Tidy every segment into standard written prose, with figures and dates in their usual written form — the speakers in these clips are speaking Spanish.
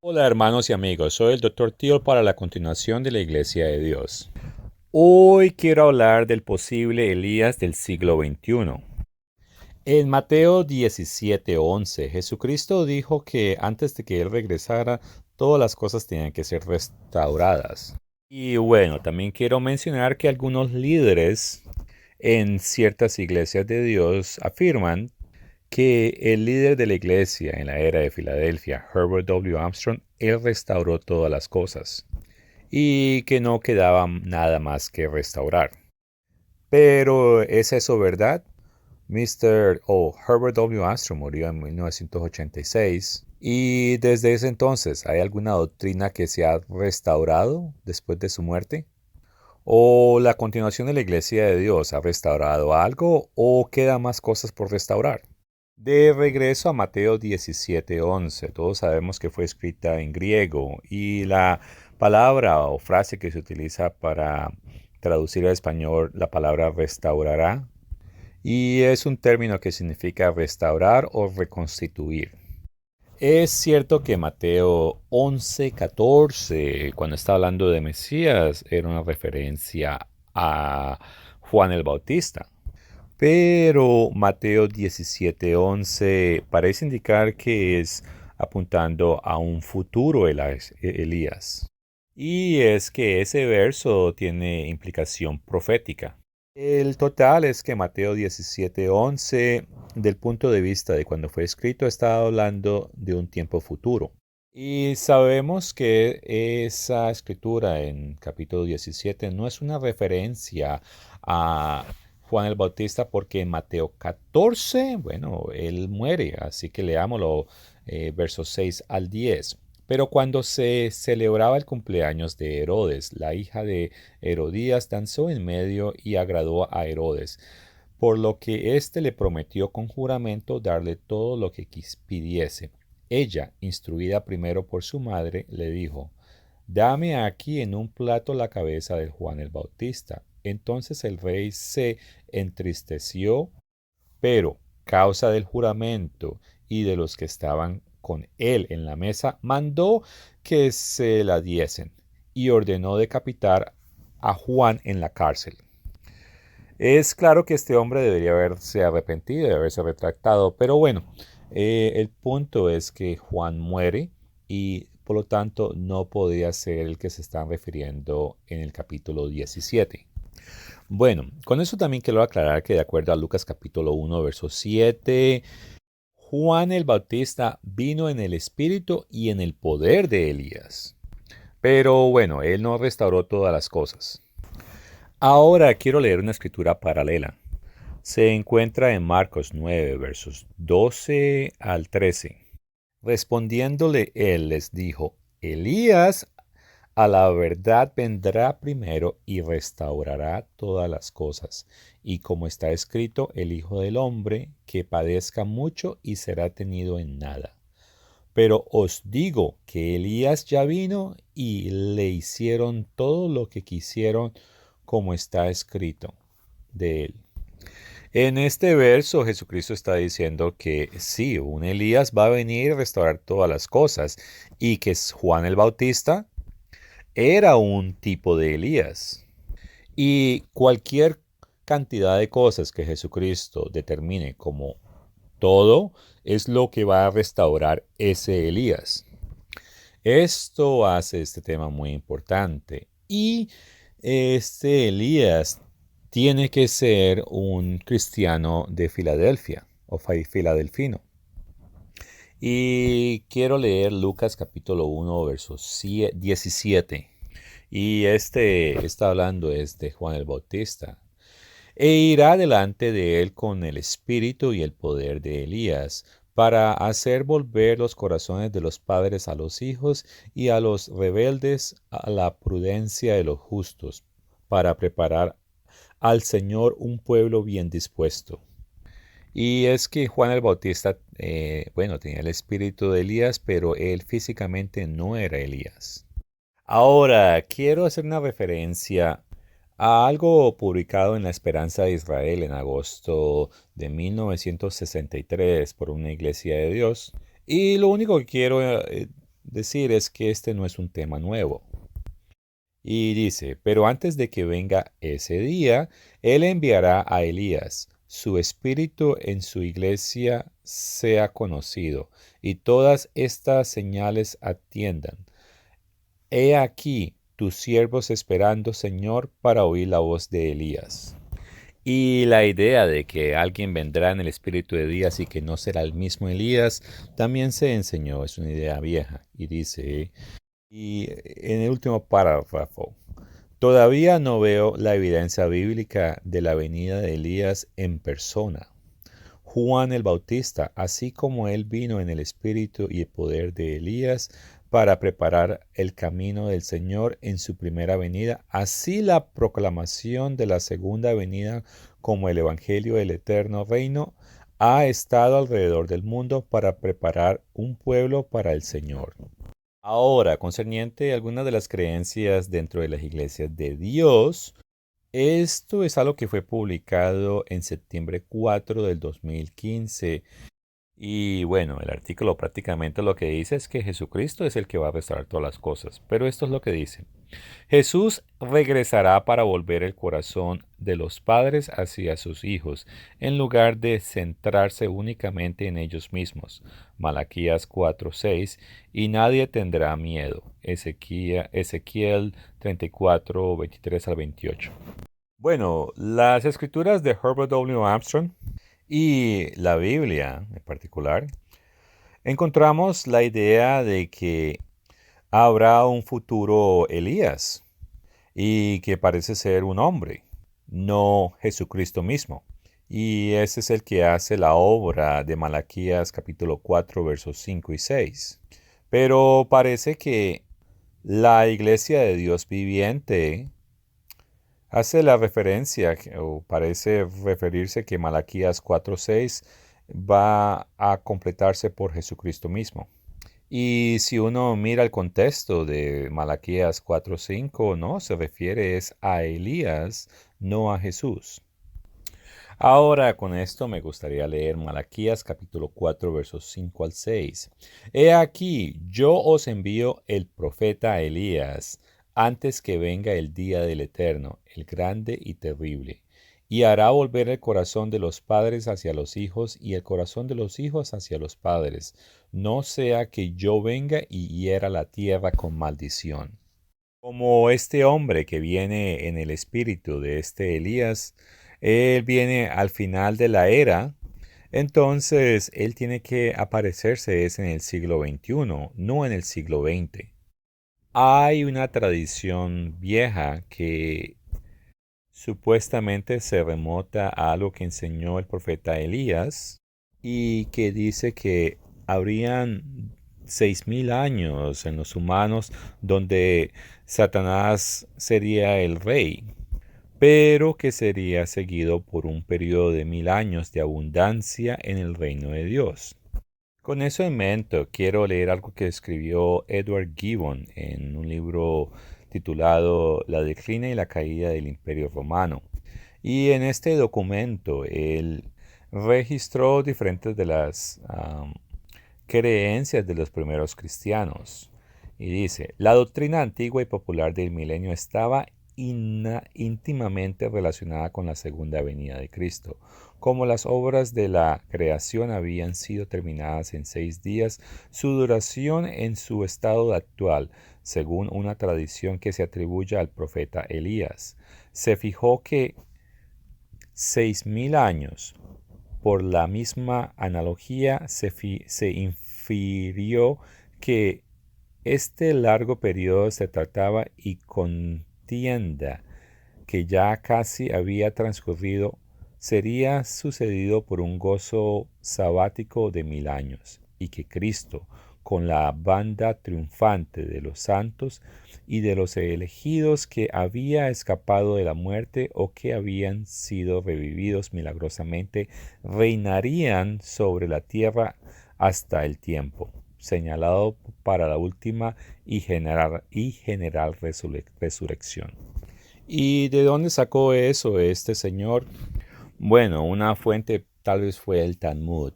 Hola hermanos y amigos, soy el Dr. Teal para la continuación de la Iglesia de Dios. Hoy quiero hablar del posible Elías del siglo XXI. En Mateo 17:11, Jesucristo dijo que antes de que Él regresara, todas las cosas tenían que ser restauradas. Y bueno, también quiero mencionar que algunos líderes en ciertas iglesias de Dios afirman que el líder de la iglesia en la era de Filadelfia, Herbert W. Armstrong, él restauró todas las cosas y que no quedaba nada más que restaurar. Pero ¿es eso verdad? Herbert W. Armstrong murió en 1986 y desde ese entonces ¿hay alguna doctrina que se ha restaurado después de su muerte? ¿O la continuación de la Iglesia de Dios ha restaurado algo o quedan más cosas por restaurar? De regreso a Mateo 17:11, todos sabemos que fue escrita en griego y la palabra o frase que se utiliza para traducir al español la palabra restaurará y es un término que significa restaurar o reconstituir. Es cierto que Mateo 11:14, cuando está hablando de Mesías, era una referencia a Juan el Bautista. Pero Mateo 17:11 parece indicar que es apuntando a un futuro Elías. Y es que ese verso tiene implicación profética. El total es que Mateo 17:11, del punto de vista de cuando fue escrito, está hablando de un tiempo futuro. Y sabemos que esa escritura en capítulo 17 no es una referencia a Juan el Bautista porque en Mateo 14, bueno, él muere, así que leámoslo, versos 6 al 10. Pero cuando se celebraba el cumpleaños de Herodes, la hija de Herodías danzó en medio y agradó a Herodes, por lo que éste le prometió con juramento darle todo lo que pidiese. Ella, instruida primero por su madre, le dijo: Dame aquí en un plato la cabeza de Juan el Bautista. Entonces el rey se entristeció, pero, causa del juramento y de los que estaban con él en la mesa, mandó que se la diesen y ordenó decapitar a Juan en la cárcel. Es claro que este hombre debería haberse arrepentido y haberse retractado, pero bueno, el punto es que Juan muere y por lo tanto no podía ser el que se están refiriendo en el capítulo 17. Bueno, con eso también quiero aclarar que de acuerdo a Lucas capítulo 1, verso 7, Juan el Bautista vino en el espíritu y en el poder de Elías. Pero bueno, él no restauró todas las cosas. Ahora quiero leer una escritura paralela. Se encuentra en Marcos 9, versos 12 al 13. Respondiéndole él les dijo: Elías a la verdad vendrá primero y restaurará todas las cosas. Y como está escrito, el Hijo del Hombre que padezca mucho y será tenido en nada. Pero os digo que Elías ya vino y le hicieron todo lo que quisieron, como está escrito de él. En este verso Jesucristo está diciendo que sí, un Elías va a venir a restaurar todas las cosas y que Juan el Bautista era un tipo de Elías. Y cualquier cantidad de cosas que Jesucristo determine como todo es lo que va a restaurar ese Elías. Esto hace este tema muy importante. Y este Elías tiene que ser un cristiano de Filadelfia o filadelfino. Y quiero leer Lucas capítulo 1, verso 17. Y este está hablando es de Juan el Bautista. E irá delante de él con el espíritu y el poder de Elías, para hacer volver los corazones de los padres a los hijos y a los rebeldes a la prudencia de los justos, para preparar al Señor un pueblo bien dispuesto. Y es que Juan el Bautista, bueno, tenía el espíritu de Elías, pero él físicamente no era Elías. Ahora, quiero hacer una referencia a algo publicado en La Esperanza de Israel en agosto de 1963 por una iglesia de Dios. Y lo único que quiero decir es que este no es un tema nuevo. Y dice, pero antes de que venga ese día, Él enviará a Elías. Su espíritu en su iglesia sea conocido, y todas estas señales atiendan. He aquí tus siervos esperando, Señor, para oír la voz de Elías. Y la idea de que alguien vendrá en el espíritu de Elías y que no será el mismo Elías también se enseñó, es una idea vieja. Y dice, y en el último párrafo, todavía no veo la evidencia bíblica de la venida de Elías en persona. Juan el Bautista, así como él vino en el espíritu y el poder de Elías para preparar el camino del Señor en su primera venida, así la proclamación de la segunda venida como el Evangelio del eterno reino ha estado alrededor del mundo para preparar un pueblo para el Señor. Ahora, concerniente a algunas de las creencias dentro de las iglesias de Dios, esto es algo que fue publicado en septiembre 4 del 2015. Y bueno, el artículo prácticamente lo que dice es que Jesucristo es el que va a restaurar todas las cosas. Pero esto es lo que dice. Jesús regresará para volver el corazón de los padres hacia sus hijos, en lugar de centrarse únicamente en ellos mismos. Malaquías 4:6, y nadie tendrá miedo. Ezequiel 34:23 al 28. Bueno, las escrituras de Herbert W. Armstrong y la Biblia en particular, encontramos la idea de que habrá un futuro Elías y que parece ser un hombre, no Jesucristo mismo. Y ese es el que hace la obra de Malaquías capítulo 4 versos 5 y 6. Pero parece que la iglesia de Dios viviente hace la referencia, o parece referirse que Malaquías 4:6 va a completarse por Jesucristo mismo. Y si uno mira el contexto de Malaquías 4:5, no, se refiere es a Elías, no a Jesús. Ahora con esto me gustaría leer Malaquías capítulo 4 versos 5 al 6. He aquí, yo os envío el profeta Elías antes que venga el día del Eterno, el grande y terrible, y hará volver el corazón de los padres hacia los hijos y el corazón de los hijos hacia los padres, no sea que yo venga y hiera la tierra con maldición. Como este hombre que viene en el espíritu de este Elías, él viene al final de la era, entonces él tiene que aparecerse es en el siglo XXI, no en el siglo XX. Hay una tradición vieja que supuestamente se remota a algo que enseñó el profeta Elías y que dice que habrían 6000 años en los humanos donde Satanás sería el rey, pero que sería seguido por un periodo de 1000 años de abundancia en el reino de Dios. Con eso en mente, quiero leer algo que escribió Edward Gibbon en un libro titulado La declina y la caída del Imperio Romano. Y en este documento él registró diferentes de las creencias de los primeros cristianos. Y dice, la doctrina antigua y popular del milenio estaba íntimamente relacionada con la segunda venida de Cristo. Como las obras de la creación habían sido terminadas en 6 días, su duración en su estado actual, según una tradición que se atribuye al profeta Elías, se fijó que 6000 años. Por la misma analogía se infirió que este largo periodo se trataba y contienda que ya casi había transcurrido sería sucedido por un gozo sabático de 1000 años, y que Cristo, con la banda triunfante de los santos y de los elegidos que había escapado de la muerte o que habían sido revividos milagrosamente, reinarían sobre la tierra hasta el tiempo señalado para la última y general resurrección. ¿Y de dónde sacó eso este señor? Bueno, una fuente tal vez fue el Talmud.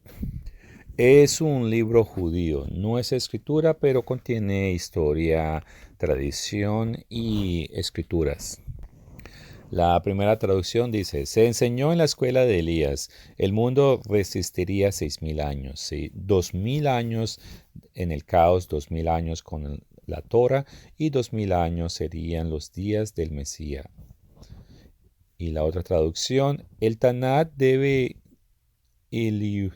Es un libro judío, no es escritura, pero contiene historia, tradición y escrituras. La primera traducción dice, se enseñó en la escuela de Elías, el mundo resistiría 6000 años, ¿sí? 2000 años en el caos, 2000 años con la Torah y 2000 años serían los días del Mesías. Y la otra traducción, el Tanat debe Eliyahu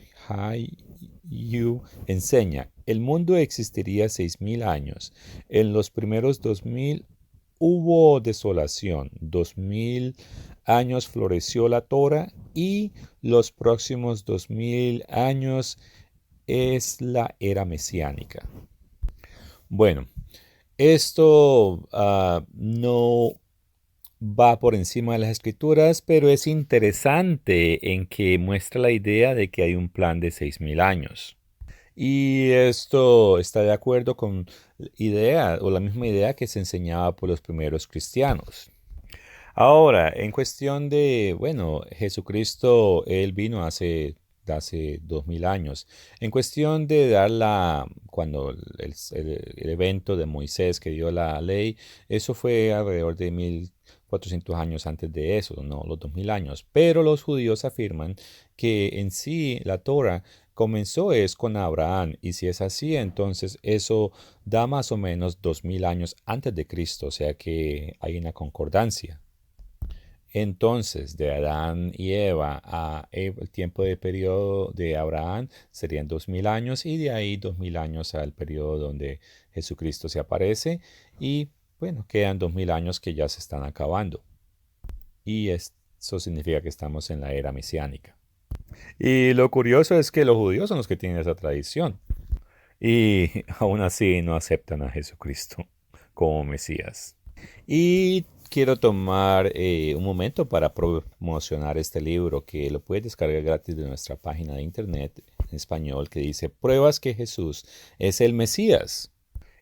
enseña, el mundo existiría 6000 años. En los primeros 2000 hubo desolación. 2000 años floreció la Torah y los próximos 2000 años es la era mesiánica. Bueno, esto no va por encima de las escrituras, pero es interesante en que muestra la idea de que hay un plan de 6000 años. Y esto está de acuerdo con idea o la misma idea que se enseñaba por los primeros cristianos. Ahora, en cuestión de, bueno, Jesucristo, él vino hace 2000 años. En cuestión de cuando el evento de Moisés que dio la ley, eso fue alrededor de 1400 años antes de eso, no los 2000 años. Pero los judíos afirman que en sí la Torah comenzó es con Abraham, y si es así, entonces eso da más o menos 2000 años antes de Cristo, o sea que hay una concordancia. Entonces, de Adán y Eva a el tiempo de periodo de Abraham serían 2000 años y de ahí 2000 años al periodo donde Jesucristo se aparece y bueno, quedan 2000 años que ya se están acabando. Y eso significa que estamos en la era mesiánica. Y lo curioso es que los judíos son los que tienen esa tradición y aún así no aceptan a Jesucristo como Mesías. Y quiero tomar un momento para promocionar este libro que lo puedes descargar gratis de nuestra página de internet en español que dice Pruebas que Jesús es el Mesías.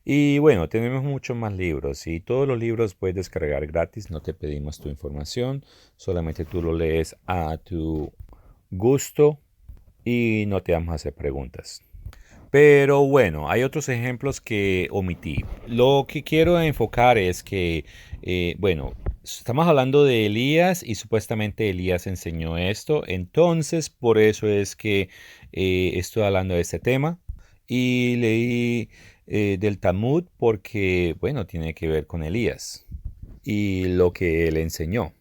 Y bueno, tenemos muchos más libros y todos los libros puedes descargar gratis, no te pedimos tu información, solamente tú lo lees a tu gusto y no te vamos a hacer preguntas. Pero bueno, hay otros ejemplos que omití. Lo que quiero enfocar es que, bueno, estamos hablando de Elías y supuestamente Elías enseñó esto. Entonces, por eso es que estoy hablando de este tema. Y leí del Talmud porque, bueno, tiene que ver con Elías y lo que él enseñó.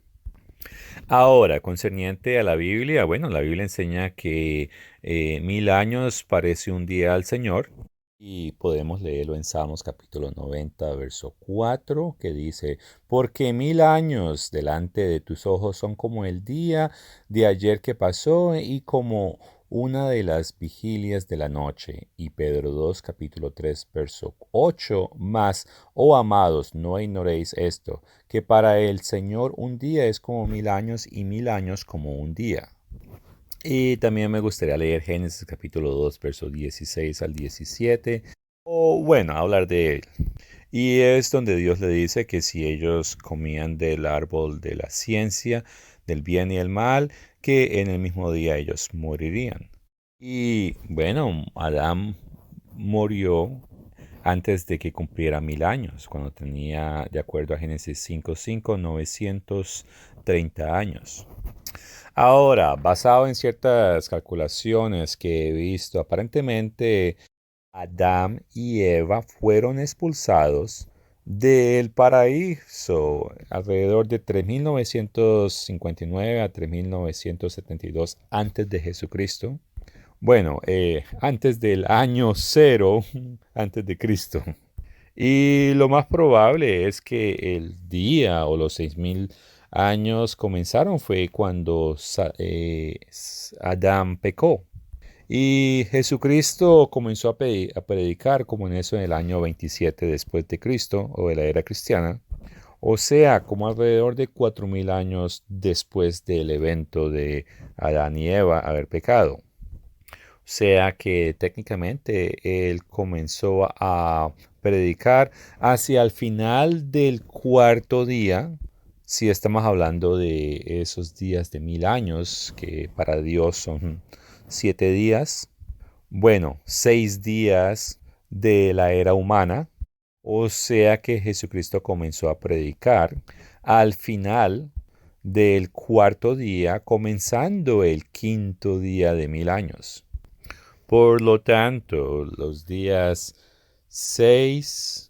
Ahora, concerniente a la Biblia, bueno, la Biblia enseña que 1000 años parece un día al Señor y podemos leerlo en Salmos capítulo 90, verso 4, que dice, porque 1000 años delante de tus ojos son como el día de ayer que pasó y como una de las vigilias de la noche. Y Pedro 2, capítulo 3, verso 8, más, oh amados, no ignoréis esto, que para el Señor un día es como 1000 años y 1000 años como un día. Y también me gustaría leer Génesis capítulo 2, versos 16 al 17, o bueno, hablar de él. Y es donde Dios le dice que si ellos comían del árbol de la ciencia, del bien y el mal, que en el mismo día ellos morirían. Y bueno, Adán murió antes de que cumpliera 1000 años, cuando tenía, de acuerdo a Génesis 5:5, 930 años. Ahora, basado en ciertas calculaciones que he visto, aparentemente Adán y Eva fueron expulsados del paraíso alrededor de 3959 a 3972 antes de Jesucristo. Bueno, antes del año cero, antes de Cristo. Y lo más probable es que el día o los 6000 años comenzaron fue cuando Adán pecó. Y Jesucristo comenzó a predicar como en eso en el año 27 después de Cristo o de la era cristiana. O sea, como alrededor de 4000 años después del evento de Adán y Eva haber pecado. O sea que técnicamente él comenzó a predicar hacia el final del cuarto día, si estamos hablando de esos días de 1000 años, que para Dios son 7 días. Bueno, 6 días de la era humana, o sea que Jesucristo comenzó a predicar al final del cuarto día, comenzando el quinto día de 1000 años. Por lo tanto, los días 5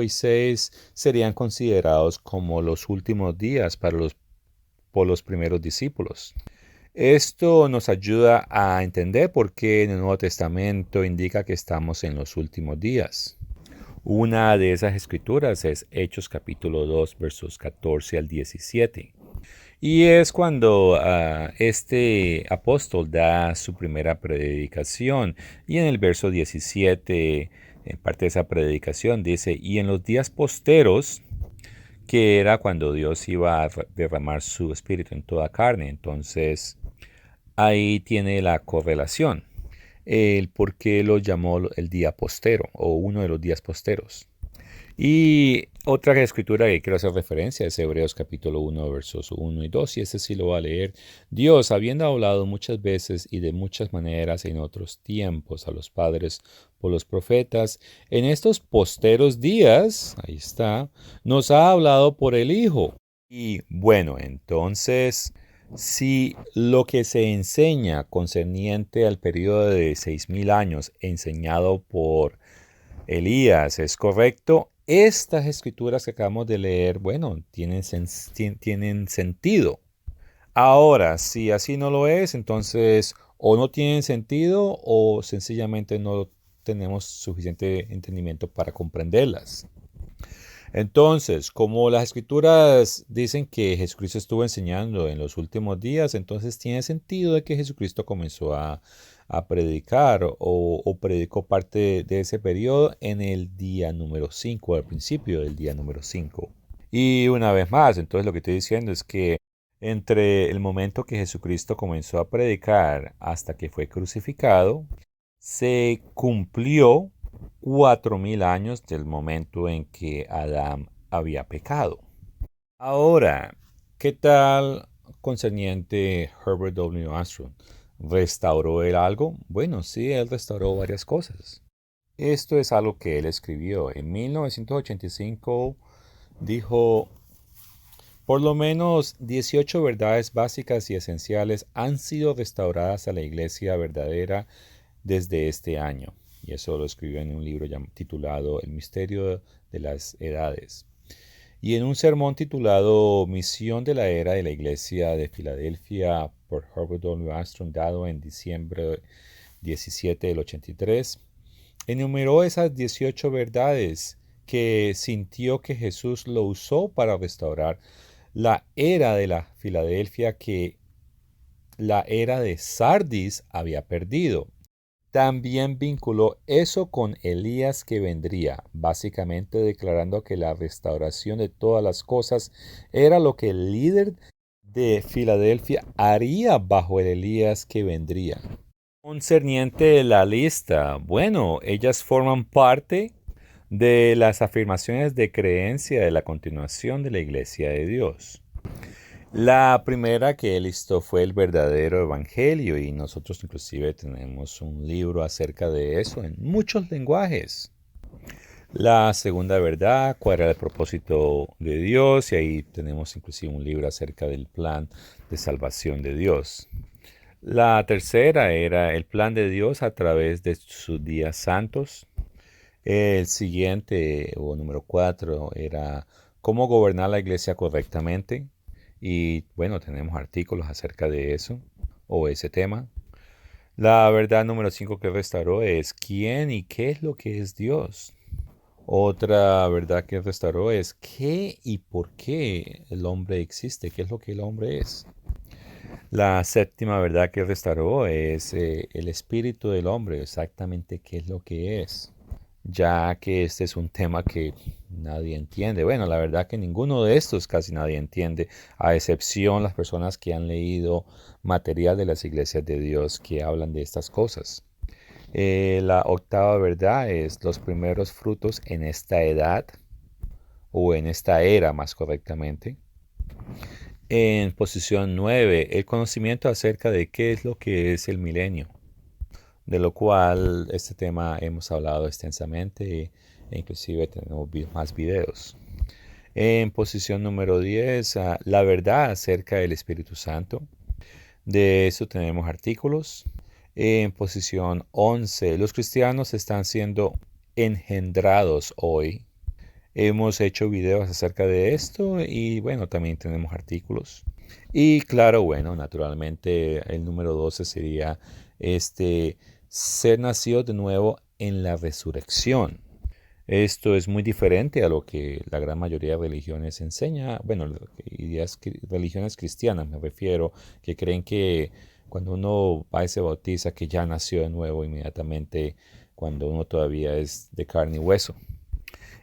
y 6 serían considerados como los últimos días por los primeros discípulos. Esto nos ayuda a entender por qué en el Nuevo Testamento indica que estamos en los últimos días. Una de esas escrituras es Hechos capítulo 2 versos 14 al 17. Y es cuando este apóstol da su primera predicación. Y en el verso 17, en parte de esa predicación, dice, y en los días posteros, que era cuando Dios iba a derramar su espíritu en toda carne. Entonces, ahí tiene la correlación, el por qué lo llamó el día postero o uno de los días posteros. Y otra escritura que quiero hacer referencia es Hebreos capítulo 1, versos 1 y 2, y este sí lo voy a leer. Dios, habiendo hablado muchas veces y de muchas maneras en otros tiempos a los padres por los profetas, en estos posteros días, ahí está, nos ha hablado por el Hijo. Y bueno, entonces, si lo que se enseña concerniente al periodo de 6000 años enseñado por Elías es correcto, estas escrituras que acabamos de leer, bueno, tienen sentido. Ahora, si así no lo es, entonces o no tienen sentido o sencillamente no tenemos suficiente entendimiento para comprenderlas. Entonces, como las escrituras dicen que Jesucristo estuvo enseñando en los últimos días, entonces tiene sentido de que Jesucristo comenzó a predicar o predicó parte de ese periodo en el día número 5, al principio del día número 5. Y una vez más, entonces lo que estoy diciendo es que entre el momento que Jesucristo comenzó a predicar hasta que fue crucificado, se cumplió 4000 años del momento en que Adán había pecado. Ahora, ¿qué tal concerniente Herbert W. Armstrong? ¿Restauró él algo? Bueno, sí, él restauró varias cosas. Esto es algo que él escribió. En 1985 dijo, por lo menos 18 verdades básicas y esenciales han sido restauradas a la iglesia verdadera desde este año. Y eso lo escribió en un libro titulado El misterio de las edades. Y en un sermón titulado Misión de la Era de la Iglesia de Filadelfia por Herbert W. Armstrong, dado en diciembre 17 del 83, enumeró esas 18 verdades que sintió que Jesús lo usó para restaurar la era de la Filadelfia que la era de Sardis había perdido. También vinculó eso con Elías que vendría, básicamente declarando que la restauración de todas las cosas era lo que el líder de Filadelfia haría bajo el Elías que vendría. Concerniente la lista, bueno, ellas forman parte de las afirmaciones de creencia de la continuación de la Iglesia de Dios. La primera que él listó fue el verdadero evangelio y nosotros inclusive tenemos un libro acerca de eso en muchos lenguajes. La segunda verdad, cuál era el propósito de Dios, y ahí tenemos inclusive un libro acerca del plan de salvación de Dios. La tercera era el plan de Dios a través de sus días santos. El siguiente, o número 4, era cómo gobernar la iglesia correctamente. Y bueno, tenemos artículos acerca de eso o ese tema. La verdad número 5 que restauró es quién y qué es lo que es Dios. Otra verdad que restauró es qué y por qué el hombre existe, qué es lo que el hombre es. La séptima verdad que restauró es el espíritu del hombre, exactamente qué es lo que es, ya que este es un tema que nadie entiende. Bueno, la verdad que ninguno de estos casi nadie entiende, a excepción las personas que han leído material de las iglesias de Dios que hablan de estas cosas. La octava verdad es los primeros frutos en esta edad, o en esta era más correctamente. En posición 9, el conocimiento acerca de qué es lo que es el milenio. de lo cual este tema hemos hablado extensamente e inclusive tenemos más videos. En posición número 10, la verdad acerca del Espíritu Santo. De eso tenemos artículos. En posición 11, los cristianos están siendo engendrados hoy. Hemos hecho videos acerca de esto y bueno, también tenemos artículos. Y claro, bueno, naturalmente el número 12 sería ser nacido de nuevo en la resurrección. Esto es muy diferente a lo que la gran mayoría de religiones enseña. Bueno, religiones cristianas me refiero, que creen que cuando uno va y se bautiza, que ya nació de nuevo inmediatamente cuando uno todavía es de carne y hueso.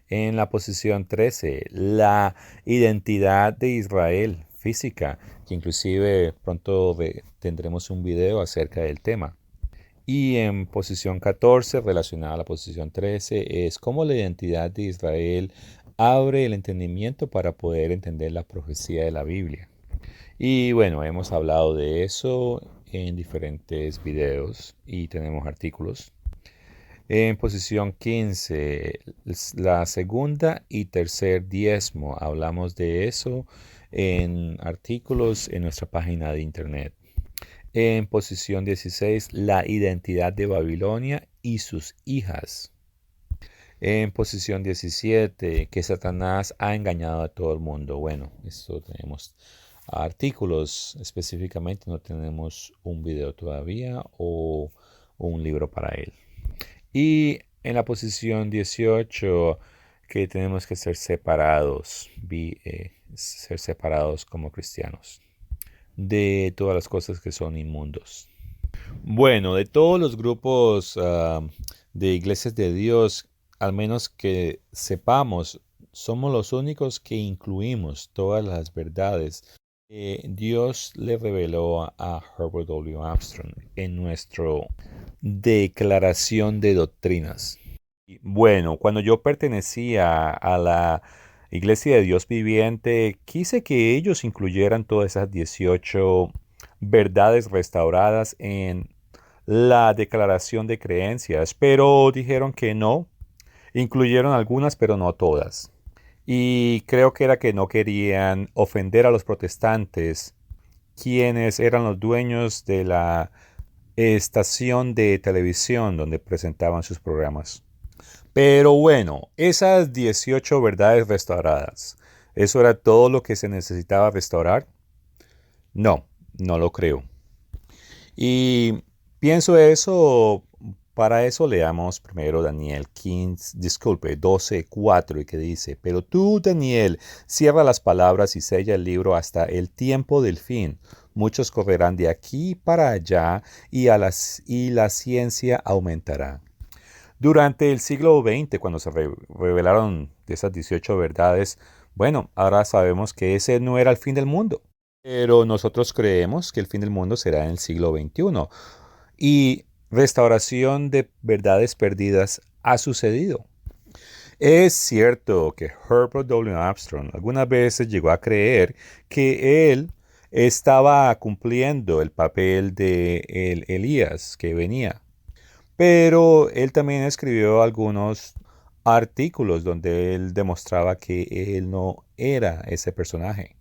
En la posición 13, la identidad de Israel física, que inclusive pronto tendremos un video acerca del tema. Y en posición 14, relacionada a la posición 13, es cómo la identidad de Israel abre el entendimiento para poder entender la profecía de la Biblia. Y bueno, hemos hablado de eso en diferentes videos y tenemos artículos. En posición 15, la segunda y tercer diezmo. Hablamos de eso en artículos en nuestra página de internet. En posición 16, la identidad de Babilonia y sus hijas. En posición 17, que Satanás ha engañado a todo el mundo. Bueno, esto tenemos artículos específicamente, no tenemos un video todavía o un libro para él. Y en la posición 18, que tenemos que ser separados, ser separados como cristianos de todas las cosas que son inmundos. Bueno, de todos los grupos de iglesias de Dios, al menos que sepamos, somos los únicos que incluimos todas las verdades que Dios le reveló a Herbert W. Armstrong en nuestra declaración de doctrinas. Bueno, cuando yo pertenecía a la Iglesia de Dios Viviente, quise que ellos incluyeran todas esas 18 verdades restauradas en la declaración de creencias, pero dijeron que no, incluyeron algunas, pero no todas. Y creo que era que no querían ofender a los protestantes, quienes eran los dueños de la estación de televisión donde presentaban sus programas. Pero bueno, esas 18 verdades restauradas, ¿eso era todo lo que se necesitaba restaurar? No, no lo creo. Y pienso eso, para eso leamos primero Daniel 12:4 y que dice, pero tú, Daniel, cierra las palabras y sella el libro hasta el tiempo del fin. Muchos correrán de aquí para allá y la ciencia aumentará. Durante el siglo XX, cuando se revelaron esas 18 verdades, bueno, ahora sabemos que ese no era el fin del mundo. Pero nosotros creemos que el fin del mundo será en el siglo XXI. Y restauración de verdades perdidas ha sucedido. Es cierto que Herbert W. Armstrong algunas veces llegó a creer que él estaba cumpliendo el papel de el Elías que venía. Pero él también escribió algunos artículos donde él demostraba que él no era ese personaje.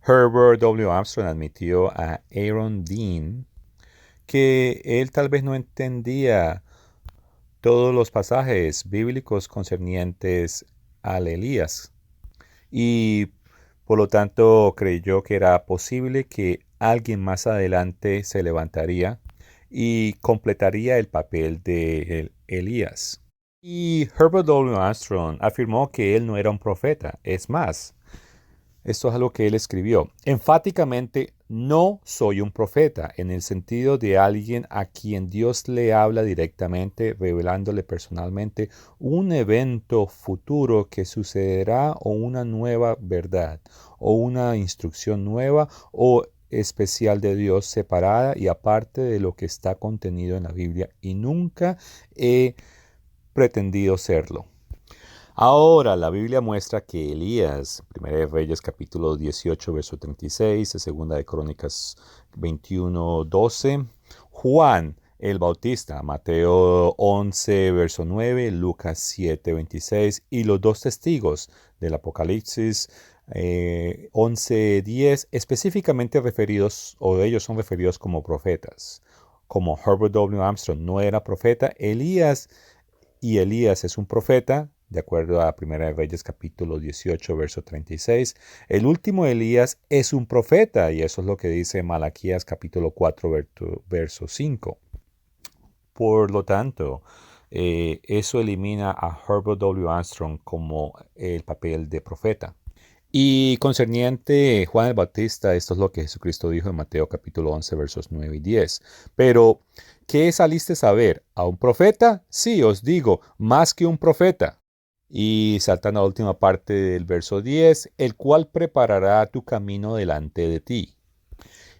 Herbert W. Armstrong admitió a Aaron Dean que él tal vez no entendía todos los pasajes bíblicos concernientes al Elías y por lo tanto creyó que era posible que alguien más adelante se levantaría y completaría el papel de Elías. Y Herbert W. Armstrong afirmó que él no era un profeta. Es más, esto es algo que él escribió. Enfáticamente, no soy un profeta, en el sentido de alguien a quien Dios le habla directamente, revelándole personalmente un evento futuro que sucederá o una nueva verdad, o una instrucción nueva o especial de Dios separada y aparte de lo que está contenido en la Biblia. Y nunca he pretendido serlo. Ahora la Biblia muestra que Elías, 1 de Reyes capítulo 18, verso 36, 2 de Crónicas 21, 12, Juan el Bautista, Mateo 11, verso 9, Lucas 7, 26, y los dos testigos del Apocalipsis 11, 10, específicamente referidos, o ellos son referidos como profetas. Como Herbert W. Armstrong no era profeta, Elías es un profeta, de acuerdo a 1 Reyes capítulo 18, verso 36. El último Elías es un profeta, y eso es lo que dice Malaquías capítulo 4, verso 5. Por lo tanto, eso elimina a Herbert W. Armstrong como el papel de profeta. Y concerniente Juan el Bautista, esto es lo que Jesucristo dijo en Mateo capítulo 11, versos 9 y 10. Pero, ¿qué saliste a ver? ¿A un profeta? Sí, os digo, más que un profeta. Y saltando a la última parte del verso 10, el cual preparará tu camino delante de ti.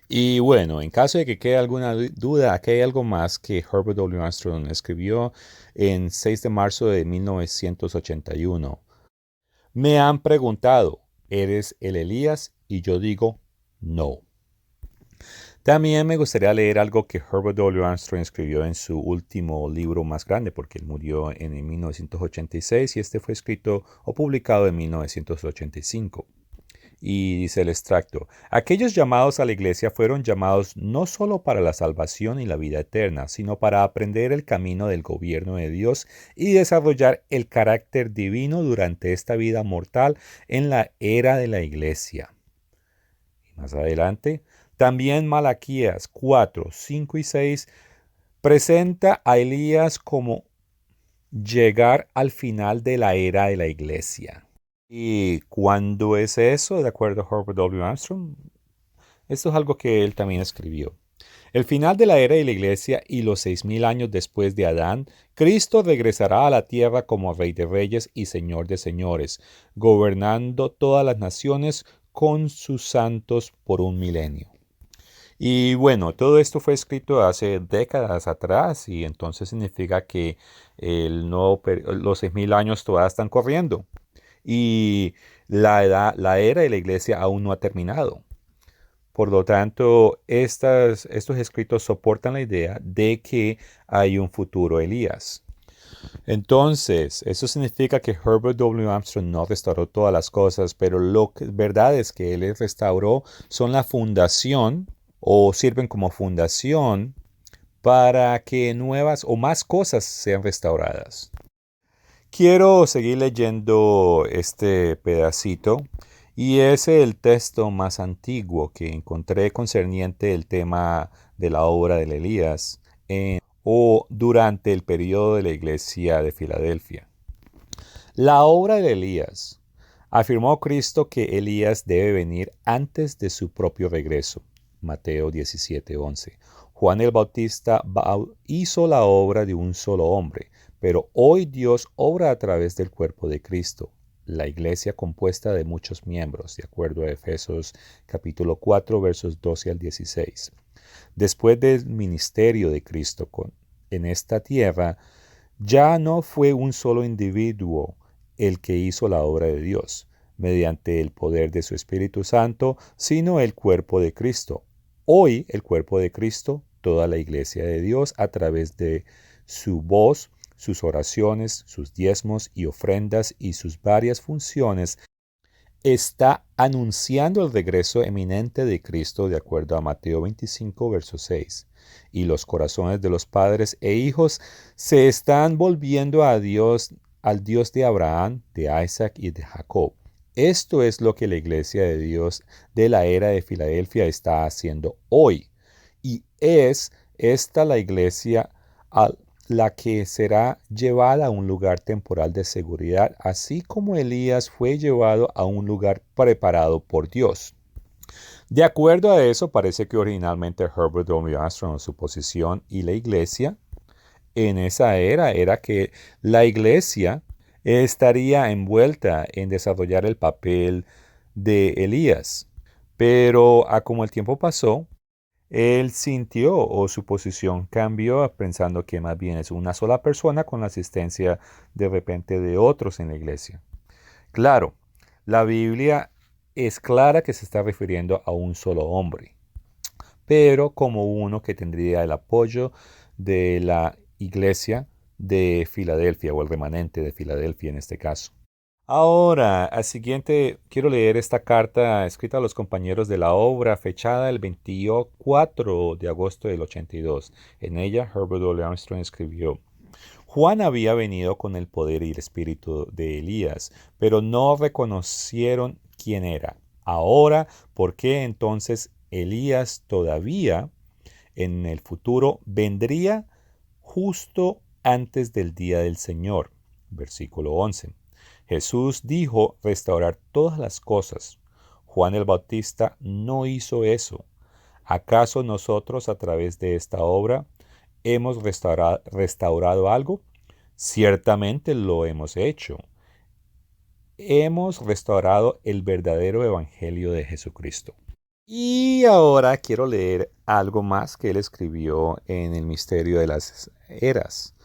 Y bueno, en caso de que quede alguna duda, aquí hay algo más que Herbert W. Armstrong escribió en 6 de marzo de 1981. Me han preguntado, ¿eres el Elías? Y yo digo, no. También me gustaría leer algo que Herbert W. Armstrong escribió en su último libro más grande, porque él murió en 1986 y este fue escrito o publicado en 1985. Y dice el extracto, aquellos llamados a la iglesia fueron llamados no solo para la salvación y la vida eterna, sino para aprender el camino del gobierno de Dios y desarrollar el carácter divino durante esta vida mortal en la era de la iglesia. Y más adelante, también Malaquías 4, 5 y 6 presenta a Elías como llegar al final de la era de la iglesia. ¿Y cuándo es eso? De acuerdo a Herbert W. Armstrong. Esto es algo que él también escribió. El final de la era de la iglesia y los 6000 años después de Adán, Cristo regresará a la tierra como Rey de Reyes y Señor de Señores, gobernando todas las naciones con sus santos por un milenio. Y bueno, todo esto fue escrito hace décadas atrás y entonces significa que los 6000 años todavía están corriendo y la era de la iglesia aún no ha terminado. Por lo tanto, estos escritos soportan la idea de que hay un futuro Elías. Entonces, eso significa que Herbert W. Armstrong no restauró todas las cosas, pero lo que verdad es que él restauró son la fundación o sirven como fundación para que nuevas o más cosas sean restauradas. Quiero seguir leyendo este pedacito y es el texto más antiguo que encontré concerniente el tema de la obra de Elías o durante el periodo de la iglesia de Filadelfia. La obra de Elías. Afirmó Cristo que Elías debe venir antes de su propio regreso. Mateo 17:11. Juan el Bautista hizo la obra de un solo hombre, pero hoy Dios obra a través del cuerpo de Cristo, la iglesia compuesta de muchos miembros, de acuerdo a Efesios capítulo 4, versos 12 al 16. Después del ministerio de Cristo en esta tierra, ya no fue un solo individuo el que hizo la obra de Dios, mediante el poder de su Espíritu Santo, sino el cuerpo de Cristo. Hoy el cuerpo de Cristo, toda la iglesia de Dios, a través de su voz, sus oraciones, sus diezmos y ofrendas y sus varias funciones, está anunciando el regreso eminente de Cristo de acuerdo a Mateo 25, verso 6. Y los corazones de los padres e hijos se están volviendo a Dios, al Dios de Abraham, de Isaac y de Jacob. Esto es lo que la iglesia de Dios de la era de Filadelfia está haciendo hoy. Y es esta la iglesia la que será llevada a un lugar temporal de seguridad, así como Elías fue llevado a un lugar preparado por Dios. De acuerdo a eso, parece que originalmente Herbert W. Armstrong, su posición y la iglesia en esa era que la iglesia estaría envuelta en desarrollar el papel de Elías. Pero como el tiempo pasó, él sintió o su posición cambió pensando que más bien es una sola persona con la asistencia de repente de otros en la iglesia. Claro, la Biblia es clara que se está refiriendo a un solo hombre, pero como uno que tendría el apoyo de la iglesia de Filadelfia, o el remanente de Filadelfia en este caso. Ahora, al siguiente, quiero leer esta carta escrita a los compañeros de la obra, fechada el 24 de agosto del 82. En ella, Herbert W. Armstrong escribió: Juan había venido con el poder y el espíritu de Elías, pero no reconocieron quién era. Ahora, ¿por qué entonces Elías todavía en el futuro vendría justo antes del día del Señor? Versículo 11. Jesús dijo restaurar todas las cosas. Juan el Bautista no hizo eso. ¿Acaso nosotros a través de esta obra hemos restaurado algo? Ciertamente lo hemos hecho. Hemos restaurado el verdadero evangelio de Jesucristo. Y ahora quiero leer algo más que él escribió en El misterio de las eras,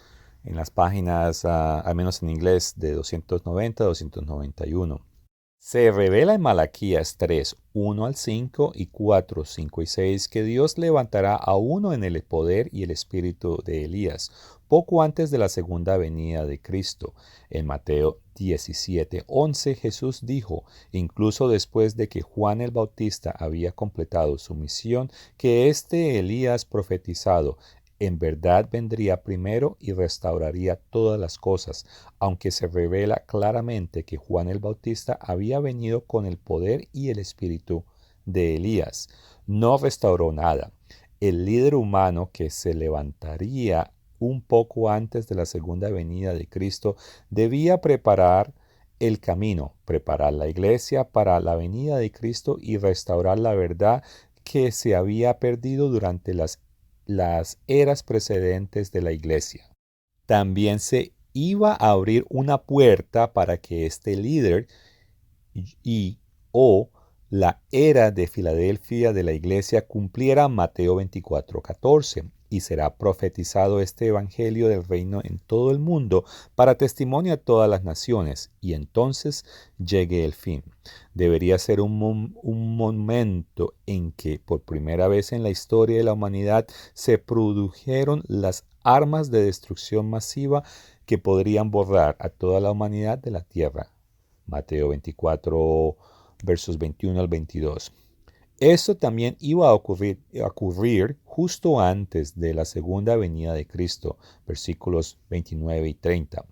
en las páginas, al menos en inglés, de 290 a 291. Se revela en Malaquías 3, 1 al 5 y 4, 5 y 6 que Dios levantará a uno en el poder y el espíritu de Elías, poco antes de la segunda venida de Cristo. En Mateo 17, 11 Jesús dijo, incluso después de que Juan el Bautista había completado su misión, que este Elías profetizado en verdad vendría primero y restauraría todas las cosas, aunque se revela claramente que Juan el Bautista había venido con el poder y el espíritu de Elías. No restauró nada. El líder humano que se levantaría un poco antes de la segunda venida de Cristo debía preparar el camino, preparar la iglesia para la venida de Cristo y restaurar la verdad que se había perdido durante las eras precedentes de la iglesia. También se iba a abrir una puerta para que este líder o la era de Filadelfia de la iglesia cumpliera Mateo 24:14 y será profetizado este evangelio del reino en todo el mundo para testimonio a todas las naciones y entonces llegue el fin. Debería ser un momento en que por primera vez en la historia de la humanidad se produjeron las armas de destrucción masiva que podrían borrar a toda la humanidad de la tierra. Mateo 24, versos 21 al 22. Esto también iba a ocurrir justo antes de la segunda venida de Cristo, versículos 29 y 30.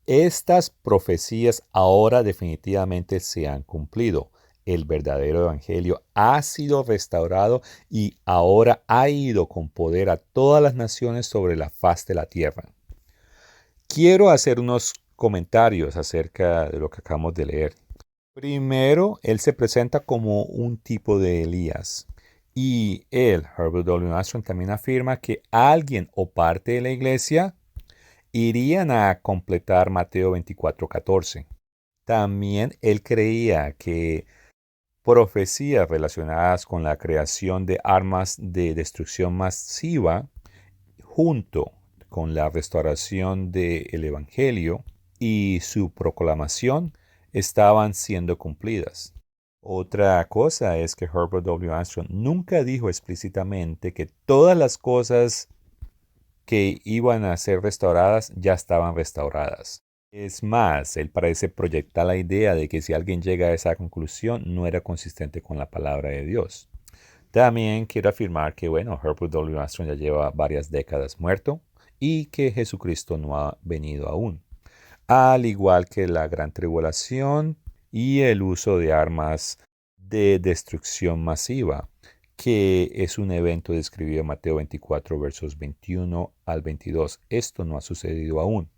Estas profecías ahora definitivamente se han cumplido. El verdadero evangelio ha sido restaurado y ahora ha ido con poder a todas las naciones sobre la faz de la tierra. Quiero hacer unos comentarios acerca de lo que acabamos de leer. Primero, él se presenta como un tipo de Elías. Y él, Herbert W. Armstrong, también afirma que alguien o parte de la iglesia irían a completar Mateo 24:14. También él creía que profecías relacionadas con la creación de armas de destrucción masiva, junto con la restauración del Evangelio y su proclamación, estaban siendo cumplidas. Otra cosa es que Herbert W. Armstrong nunca dijo explícitamente que todas las cosas que iban a ser restauradas ya estaban restauradas. Es más, él parece proyectar la idea de que si alguien llega a esa conclusión no era consistente con la palabra de Dios. También quiero afirmar que, Herbert W. Armstrong ya lleva varias décadas muerto y que Jesucristo no ha venido aún. Al igual que la gran tribulación y el uso de armas de destrucción masiva, que es un evento describido en Mateo 24, versos 21 al 22. Esto no ha sucedido aún.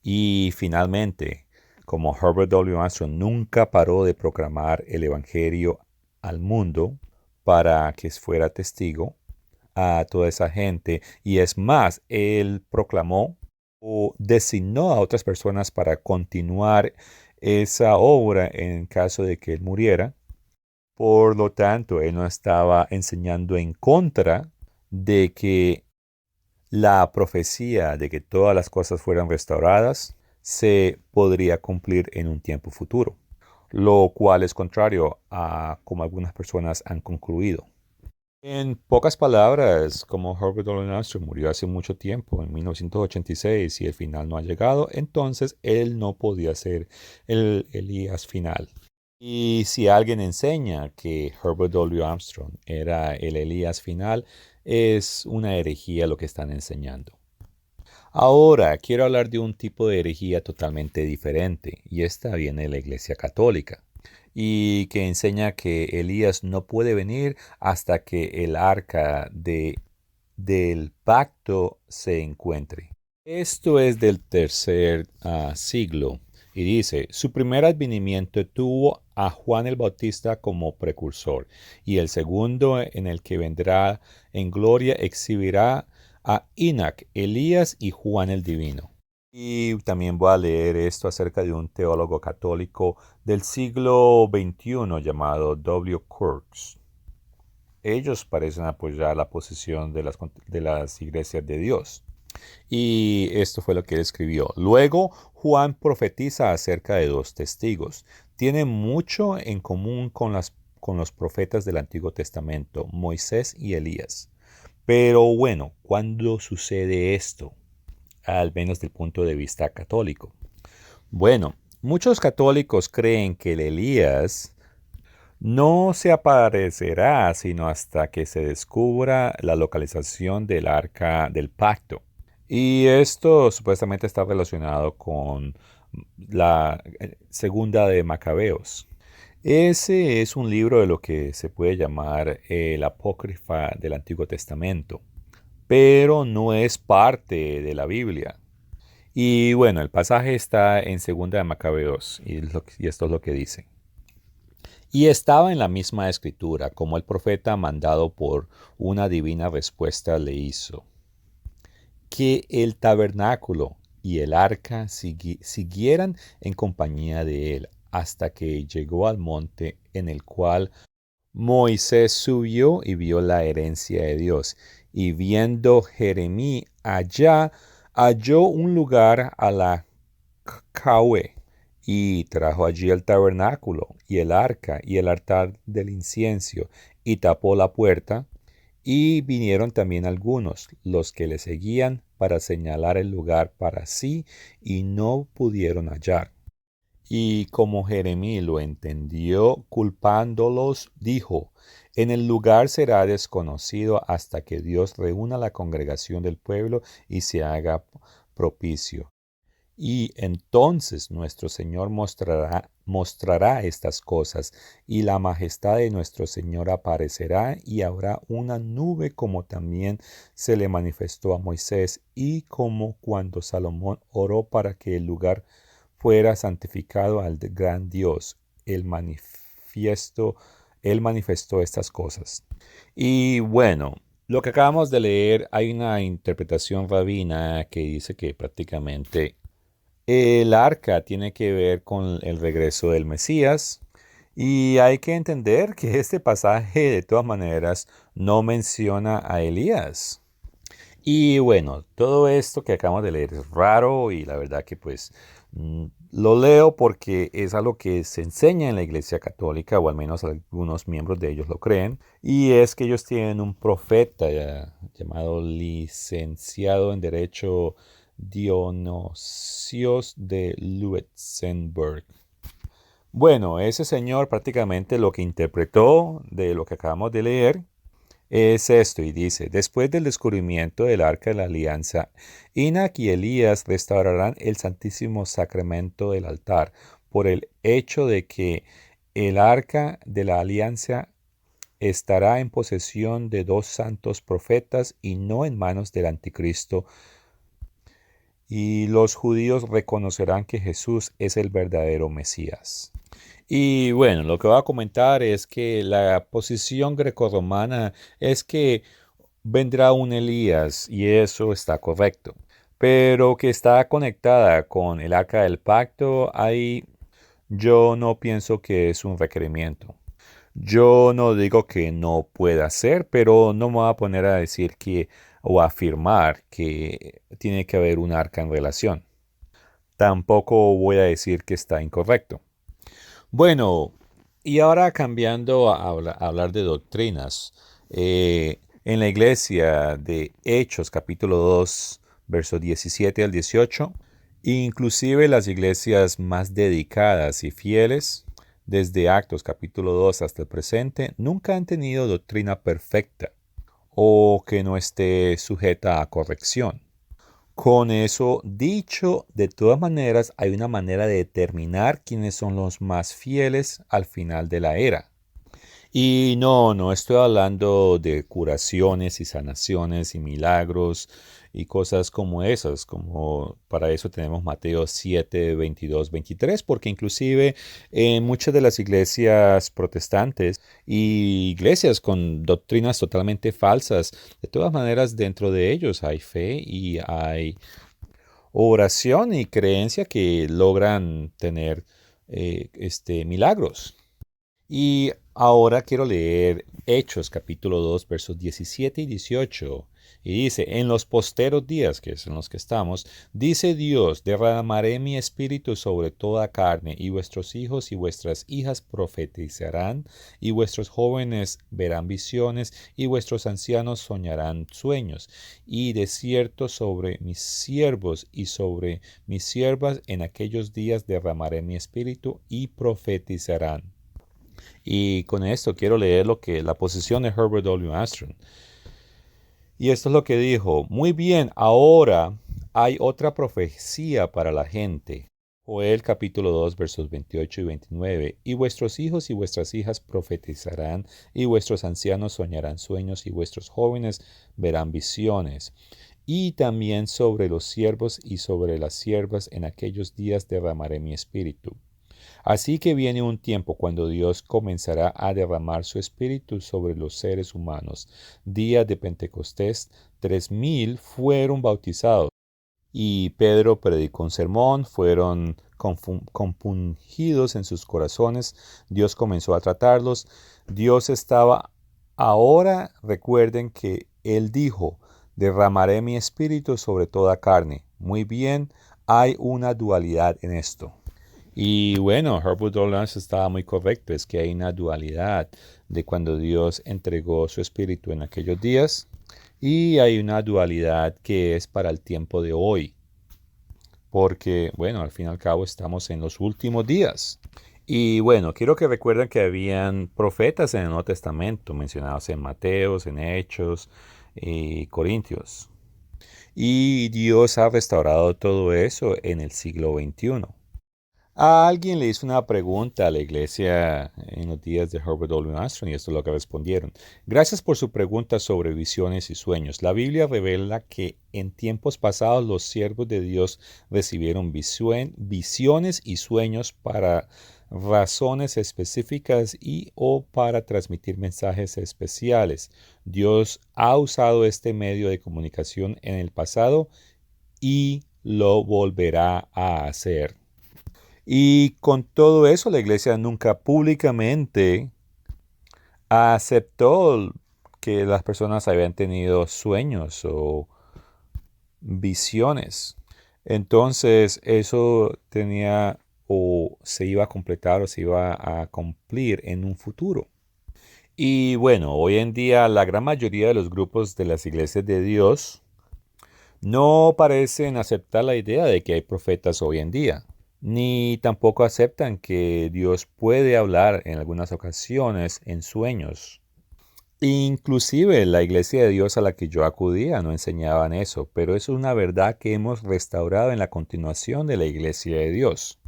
Y finalmente, como Herbert W. Armstrong nunca paró de proclamar el Evangelio al mundo para que fuera testigo a toda esa gente, y es más, él proclamó o designó a otras personas para continuar esa obra en caso de que él muriera. Por lo tanto, él no estaba enseñando en contra de que la profecía de que todas las cosas fueran restauradas se podría cumplir en un tiempo futuro, lo cual es contrario a como algunas personas han concluido. En pocas palabras, como Herbert W. Armstrong murió hace mucho tiempo, en 1986, y el final no ha llegado, entonces él no podía ser el Elías final. Y si alguien enseña que Herbert W. Armstrong era el Elías final, es una herejía lo que están enseñando. Ahora, quiero hablar de un tipo de herejía totalmente diferente, y esta viene de la Iglesia Católica, y que enseña que Elías no puede venir hasta que el arca del pacto se encuentre. Esto es del tercer siglo, y dice, su primer advenimiento tuvo a Juan el Bautista como precursor, y el segundo en el que vendrá en gloria exhibirá a Enoch, Elías y Juan el Divino. Y también voy a leer esto acerca de un teólogo católico del siglo XXI llamado W. Crookes. Ellos parecen apoyar la posición de las iglesias de Dios. Y esto fue lo que él escribió. Luego, Juan profetiza acerca de dos testigos. Tiene mucho en común con los profetas del Antiguo Testamento, Moisés y Elías. Pero bueno, ¿cuándo sucede esto? Al menos del punto de vista católico. Bueno, muchos católicos creen que el Elías no se aparecerá sino hasta que se descubra la localización del arca del pacto. Y esto supuestamente está relacionado con la segunda de Macabeos. Ese es un libro de lo que se puede llamar el apócrifa del Antiguo Testamento, pero no es parte de la Biblia. Y bueno, el pasaje está en segunda de Macabeos y esto es lo que dice. Y estaba en la misma escritura, como el profeta mandado por una divina respuesta le hizo, que el tabernáculo y el arca siguieran en compañía de él hasta que llegó al monte en el cual Moisés subió y vio la herencia de Dios. Y viendo Jeremí allá, halló un lugar a la Caue y trajo allí el tabernáculo y el arca y el altar del incienso y tapó la puerta. Y vinieron también algunos, los que le seguían, para señalar el lugar para sí, y no pudieron hallar. Y como Jeremí lo entendió, culpándolos, dijo, en el lugar será desconocido hasta que Dios reúna la congregación del pueblo y se haga propicio. Y entonces nuestro Señor mostrará estas cosas, y la majestad de nuestro Señor aparecerá, y habrá una nube como también se le manifestó a Moisés, y como cuando Salomón oró para que el lugar fuera santificado al gran Dios. Él manifestó estas cosas. Y bueno, lo que acabamos de leer, hay una interpretación rabina que dice que prácticamente el arca tiene que ver con el regreso del Mesías y hay que entender que este pasaje de todas maneras no menciona a Elías. Y bueno, todo esto que acabamos de leer es raro y la verdad que pues lo leo porque es algo que se enseña en la Iglesia Católica o al menos algunos miembros de ellos lo creen y es que ellos tienen un profeta llamado licenciado en Derecho Dionisios de Luxemburg. Bueno, ese señor prácticamente lo que interpretó de lo que acabamos de leer es esto y dice, después del descubrimiento del arca de la alianza, Enoch y Elías restaurarán el santísimo sacramento del altar por el hecho de que el arca de la alianza estará en posesión de dos santos profetas y no en manos del anticristo, y los judíos reconocerán que Jesús es el verdadero Mesías. Y bueno, lo que voy a comentar es que la posición grecorromana es que vendrá un Elías y eso está correcto. Pero que está conectada con el arca del pacto, ahí yo no pienso que es un requerimiento. Yo no digo que no pueda ser, pero no me voy a poner a decir que o a afirmar que tiene que haber un arca en relación. Tampoco voy a decir que está incorrecto. Bueno, y ahora cambiando a hablar de doctrinas. En la iglesia de Hechos capítulo 2, versos 17 al 18, inclusive las iglesias más dedicadas y fieles, desde Actos capítulo 2 hasta el presente, nunca han tenido doctrina perfecta o que no esté sujeta a corrección. Con eso dicho, de todas maneras hay una manera de determinar quiénes son los más fieles al final de la era. Y no estoy hablando de curaciones y sanaciones y milagros y cosas como esas, como para eso tenemos Mateo 7, 22, 23, porque inclusive en muchas de las iglesias protestantes y iglesias con doctrinas totalmente falsas, de todas maneras dentro de ellos hay fe y hay oración y creencia que logran tener milagros. Y ahora quiero leer Hechos capítulo 2 versos 17 y 18. Y dice, en los posteros días, que es en los que estamos, dice Dios, derramaré mi espíritu sobre toda carne, y vuestros hijos y vuestras hijas profetizarán, y vuestros jóvenes verán visiones, y vuestros ancianos soñarán sueños. Y de cierto sobre mis siervos y sobre mis siervas en aquellos días derramaré mi espíritu, y profetizarán. Y con esto quiero leer la posición de Herbert W. Armstrong. Y esto es lo que dijo. Muy bien, ahora hay otra profecía para la gente. Joel capítulo 2 versos 28 y 29. Y vuestros hijos y vuestras hijas profetizarán, y vuestros ancianos soñarán sueños, y vuestros jóvenes verán visiones. Y también sobre los siervos y sobre las siervas en aquellos días derramaré mi espíritu. Así que viene un tiempo cuando Dios comenzará a derramar su espíritu sobre los seres humanos. Día de Pentecostés, 3,000 fueron bautizados. Y Pedro predicó un sermón, fueron compungidos en sus corazones. Dios comenzó a tratarlos. Dios estaba ahora, recuerden que Él dijo, derramaré mi espíritu sobre toda carne. Muy bien, hay una dualidad en esto. Y bueno, Herbert Dolan estaba muy correcto, es que hay una dualidad de cuando Dios entregó su espíritu en aquellos días y hay una dualidad que es para el tiempo de hoy, porque bueno, al fin y al cabo estamos en los últimos días. Y bueno, quiero que recuerden que habían profetas en el Nuevo Testamento, mencionados en Mateos, en Hechos y Corintios. Y Dios ha restaurado todo eso en el siglo XXI. A alguien le hizo una pregunta a la iglesia en los días de Herbert W. Armstrong y esto es lo que respondieron. Gracias por su pregunta sobre visiones y sueños. La Biblia revela que en tiempos pasados los siervos de Dios recibieron visiones y sueños para razones específicas y o para transmitir mensajes especiales. Dios ha usado este medio de comunicación en el pasado y lo volverá a hacer. Y con todo eso, la iglesia nunca públicamente aceptó que las personas habían tenido sueños o visiones. Entonces, eso tenía o se iba a completar o se iba a cumplir en un futuro. Y bueno, hoy en día la gran mayoría de los grupos de las iglesias de Dios no parecen aceptar la idea de que hay profetas hoy en día, ni tampoco aceptan que Dios puede hablar en algunas ocasiones en sueños. Inclusive la iglesia de Dios a la que yo acudía no enseñaban eso, pero eso es una verdad que hemos restaurado en la continuación de la iglesia de Dios.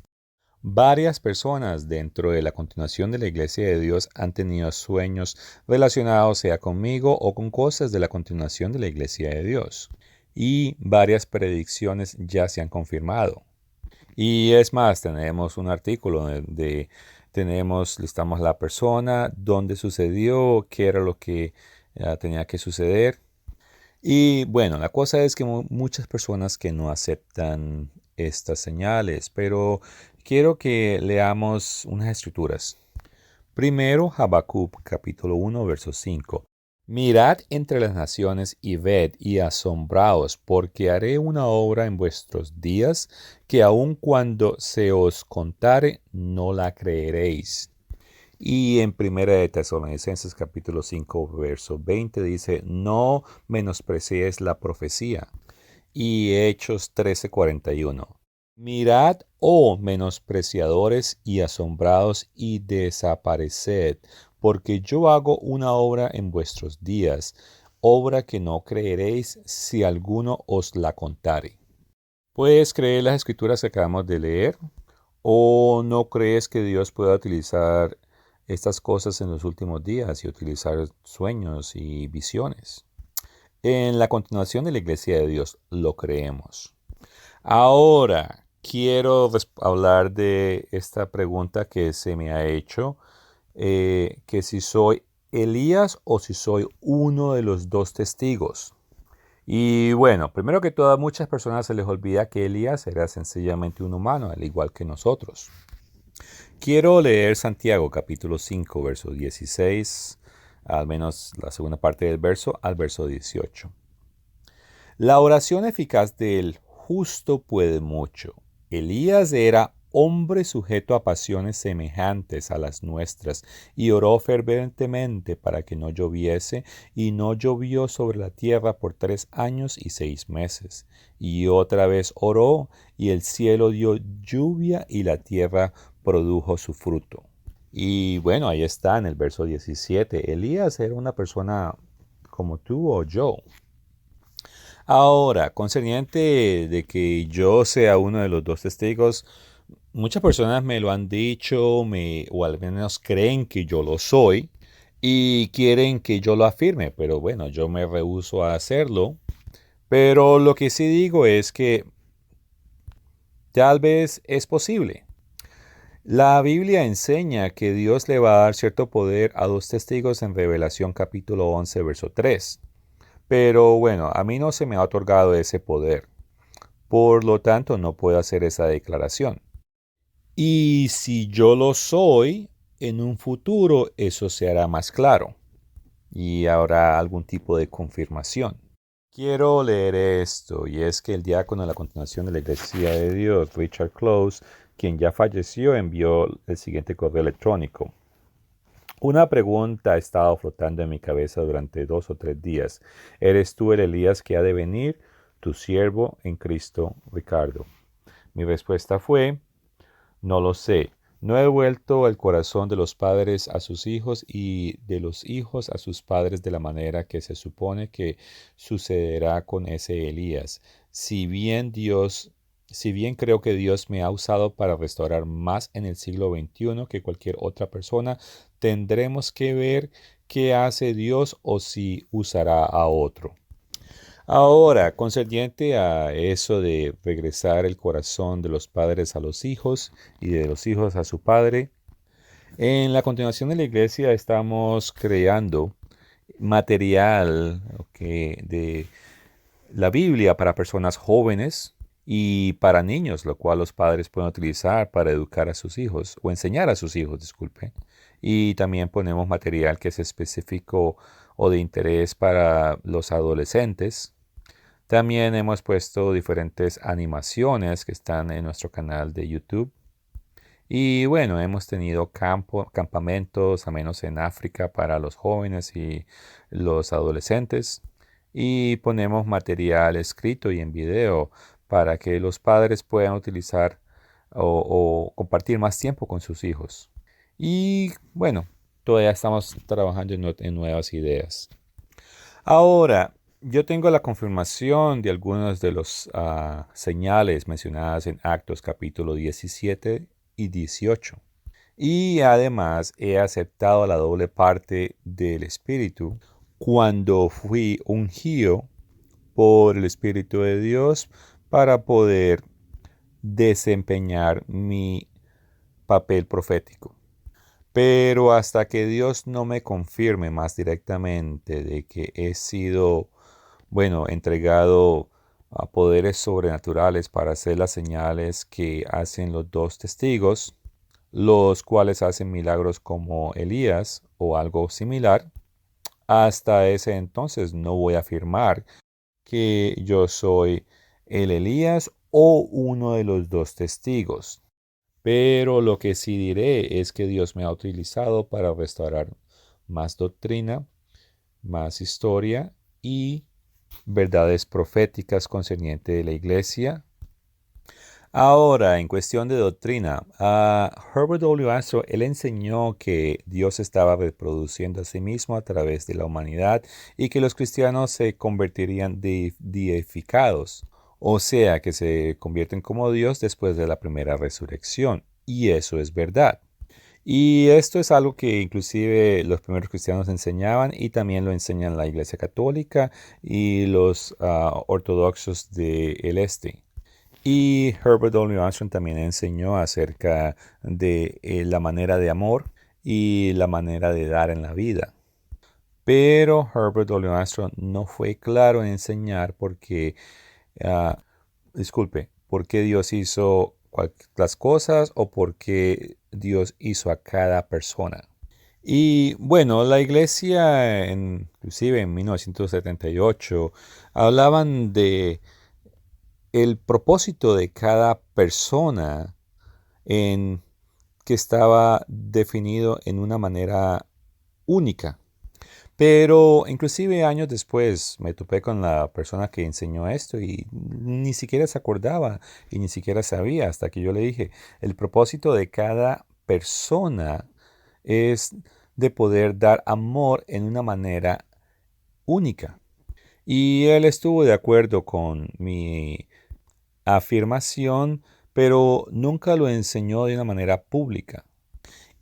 Varias personas dentro de la continuación de la iglesia de Dios han tenido sueños relacionados sea conmigo o con cosas de la continuación de la iglesia de Dios. Y varias predicciones ya se han confirmado. Y es más, tenemos un artículo listamos la persona, dónde sucedió, qué era lo que tenía que suceder. Y bueno, la cosa es que muchas personas que no aceptan estas señales, pero quiero que leamos unas escrituras. Primero, Habacuc capítulo 1, verso 5. Mirad entre las naciones y ved y asombraos, porque haré una obra en vuestros días que aun cuando se os contare, no la creeréis. Y en Primera de Tesalonicenses capítulo 5 verso 20 dice, no menosprecies la profecía. Y Hechos 13:41. Mirad, oh menospreciadores y asombrados, y desapareced, porque yo hago una obra en vuestros días, obra que no creeréis si alguno os la contare. ¿Puedes creer las escrituras que acabamos de leer? ¿O no crees que Dios pueda utilizar estas cosas en los últimos días y utilizar sueños y visiones? En la continuación de la Iglesia de Dios lo creemos. Ahora, quiero hablar de esta pregunta que se me ha hecho, que si soy Elías o si soy uno de los dos testigos. Y bueno, primero que todo, a muchas personas se les olvida que Elías era sencillamente un humano, al igual que nosotros. Quiero leer Santiago capítulo 5, verso 16, al menos la segunda parte del verso, al verso 18. La oración eficaz del justo puede mucho. Elías era hombre sujeto a pasiones semejantes a las nuestras, y oró fervientemente para que no lloviese, y no llovió sobre la tierra por 3 años y 6 meses. Y otra vez oró, y el cielo dio lluvia, y la tierra produjo su fruto. Y bueno, ahí está en el verso 17. Elías era una persona como tú o yo. Ahora, concerniente de que yo sea uno de los dos testigos, muchas personas me lo han dicho, o al menos creen que yo lo soy y quieren que yo lo afirme, pero bueno, yo me rehúso a hacerlo. Pero lo que sí digo es que tal vez es posible. La Biblia enseña que Dios le va a dar cierto poder a dos testigos en Revelación capítulo 11, verso 3. Pero bueno, a mí no se me ha otorgado ese poder. Por lo tanto, no puedo hacer esa declaración. Y si yo lo soy, en un futuro eso se hará más claro y habrá algún tipo de confirmación. Quiero leer esto, y es que el diácono de la continuación de la Iglesia de Dios, Richard Close, quien ya falleció, envió el siguiente correo electrónico. Una pregunta ha estado flotando en mi cabeza durante 2 o 3 días. ¿Eres tú el Elías que ha de venir? Tu siervo en Cristo, Ricardo. Mi respuesta fue, no lo sé. No he vuelto el corazón de los padres a sus hijos y de los hijos a sus padres de la manera que se supone que sucederá con ese Elías. Si bien creo que Dios me ha usado para restaurar más en el siglo XXI que cualquier otra persona, tendremos que ver qué hace Dios o si usará a otro. Ahora, concerniente a eso de regresar el corazón de los padres a los hijos y de los hijos a su padre, en la continuación de la iglesia estamos creando material de la Biblia para personas jóvenes y para niños, lo cual los padres pueden utilizar para educar a sus hijos o enseñar a sus hijos, disculpe. Y también ponemos material que es específico o de interés para los adolescentes. También hemos puesto diferentes animaciones que están en nuestro canal de YouTube. Y bueno, hemos tenido campamentos, a menos en África, para los jóvenes y los adolescentes. Y ponemos material escrito y en video para que los padres puedan utilizar o compartir más tiempo con sus hijos. Y bueno, todavía estamos trabajando en nuevas ideas. Ahora, yo tengo la confirmación de algunas de las señales mencionadas en Actos capítulo 17 y 18. Y además he aceptado la doble parte del Espíritu cuando fui ungido por el Espíritu de Dios para poder desempeñar mi papel profético. Pero hasta que Dios no me confirme más directamente de que he sido, bueno, entregado a poderes sobrenaturales para hacer las señales que hacen los dos testigos, los cuales hacen milagros como Elías o algo similar, hasta ese entonces no voy a afirmar que yo soy el Elías o uno de los dos testigos. Pero lo que sí diré es que Dios me ha utilizado para restaurar más doctrina, más historia y verdades proféticas concernientes de la iglesia. Ahora, en cuestión de doctrina, Herbert W. Astro, él enseñó que Dios estaba reproduciendo a sí mismo a través de la humanidad y que los cristianos se convertirían deificados, o sea, que se convierten como Dios después de la primera resurrección. Y eso es verdad. Y esto es algo que inclusive los primeros cristianos enseñaban y también lo enseñan la Iglesia Católica y los ortodoxos del este. Y Herbert W. Armstrong también enseñó acerca de la manera de amor y la manera de dar en la vida. Pero Herbert W. Armstrong no fue claro en enseñar ah, por qué Dios hizo las cosas o por qué Dios hizo a cada persona. Y bueno, la iglesia, inclusive en 1978, hablaban de el propósito de cada persona en que estaba definido en una manera única. Pero inclusive años después me topé con la persona que enseñó esto y ni siquiera se acordaba y ni siquiera sabía hasta que yo le dije, el propósito de cada persona es de poder dar amor en una manera única. Y él estuvo de acuerdo con mi afirmación, pero nunca lo enseñó de una manera pública.